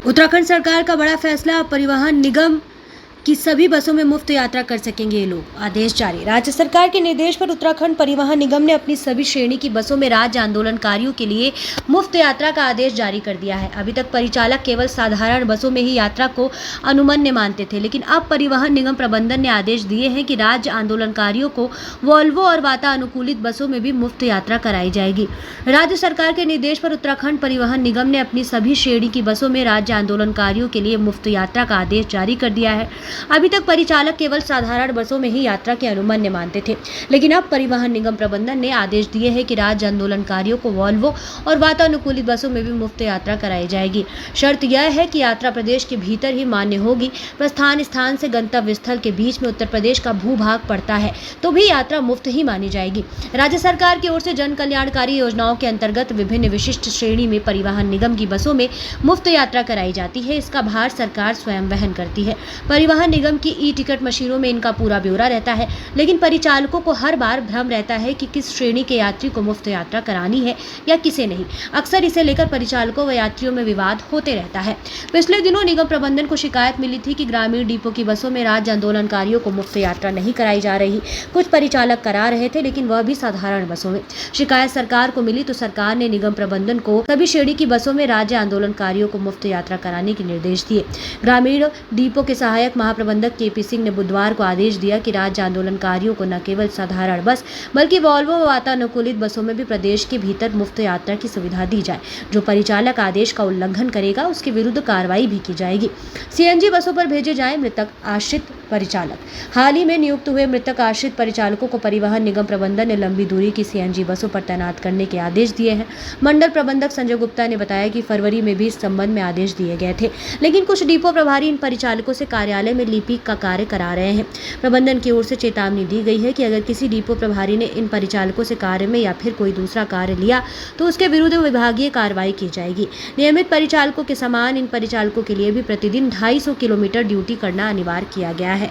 उत्तराखंड सरकार का बड़ा फैसला। परिवहन निगम की सभी बसों में मुफ्त यात्रा कर सकेंगे ये लोग। आदेश जारी। राज्य सरकार के निर्देश पर उत्तराखंड परिवहन निगम ने अपनी सभी श्रेणी की बसों में राज्य आंदोलनकारियों के लिए मुफ्त यात्रा का आदेश जारी कर दिया है। अभी तक परिचालक केवल साधारण बसों में ही यात्रा को अनुमन्य मानते थे, लेकिन अब परिवहन निगम प्रबंधन ने आदेश दिए हैं कि राज्य आंदोलनकारियों को वोल्वो और वातानुकूलित बसों में भी मुफ्त यात्रा कराई जाएगी। राज्य सरकार के निर्देश पर उत्तराखंड परिवहन निगम ने अपनी सभी श्रेणी की बसों में राज्य आंदोलनकारियों के लिए मुफ्त यात्रा का आदेश जारी कर दिया है। अभी तक परिचालक केवल साधारण बसों में ही यात्रा के अनुमन्य मानते थे, लेकिन अब परिवहन निगम प्रबंधन ने आदेश दिए हैं कि राज्य आंदोलनकारियों को वोल्वो और वातानुकूलित बसों में भी मुफ्त यात्रा कराई जाएगी। शर्त यह है कि यात्रा प्रदेश के भीतर ही मान्य होगी। प्रस्थान स्थान से गंतव्य स्थल के बीच में उत्तर प्रदेश का भूभाग पड़ता है तो भी यात्रा मुफ्त ही मानी जाएगी। राज्य सरकार की ओर से जन कल्याणकारी योजनाओं के अंतर्गत विभिन्न विशिष्ट श्रेणी में परिवहन निगम की बसों में मुफ्त यात्रा कराई जाती है। इसका भार सरकार स्वयं वहन करती है। परिवहन निगम की ई टिकट मशीनों में इनका पूरा ब्यौरा रहता है, लेकिन परिचालकों को हर बार भ्रम रहता है कि किस श्रेणी के यात्री को मुफ्त यात्रा करानी है या किसे नहीं। अक्सर इसे लेकर परिचालकों व यात्रियों में विवाद होते रहता है। पिछले दिनों निगम प्रबंधन को शिकायत मिली थी कि ग्रामीण डिपो की बसों में राज्य आंदोलनकारियों को मुफ्त यात्रा नहीं कराई जा रही। कुछ परिचालक करा रहे थे, लेकिन वह भी साधारण बसों में। शिकायत सरकार को मिली तो सरकार ने निगम प्रबंधन को सभी श्रेणी की बसों में राज्य आंदोलनकारियों को मुफ्त यात्रा कराने के निर्देश दिए। ग्रामीण डिपो के सहायक महाप्रबंधक केपी सिंह ने बुधवार को आदेश दिया कि राज्य आंदोलनकारियों को न केवल साधारण बस बल्कि वोल्वो व वातानुकूलित बसों में भी प्रदेश के भीतर मुफ्त यात्रा की सुविधा दी जाए। जो परिचालक आदेश का उल्लंघन करेगा उसके विरुद्ध कार्रवाई भी की जाएगी। सीएनजी बसों पर भेजे जाएं मृतक आश्रित परिचालक। हाल ही में नियुक्त हुए मृतक आश्रित परिचालकों को परिवहन निगम प्रबंधन ने लंबी दूरी की सीएनजी बसों पर तैनात करने के आदेश दिए हैं। मंडल प्रबंधक संजय गुप्ता ने बताया कि फरवरी में भी इस संबंध में आदेश दिए गए थे, लेकिन कुछ डिपो प्रभारी इन परिचालकों से कार्यालय में लिपिक का कार्य करा रहे हैं। प्रबंधन की ओर से चेतावनी दी गई है कि अगर किसी डिपो प्रभारी ने इन परिचालकों से कार्य में या फिर कोई दूसरा कार्य लिया तो उसके विरुद्ध विभागीय कार्रवाई की जाएगी। नियमित परिचालकों के समान इन परिचालकों के लिए भी प्रतिदिन 250 किलोमीटर ड्यूटी करना अनिवार्य किया गया है।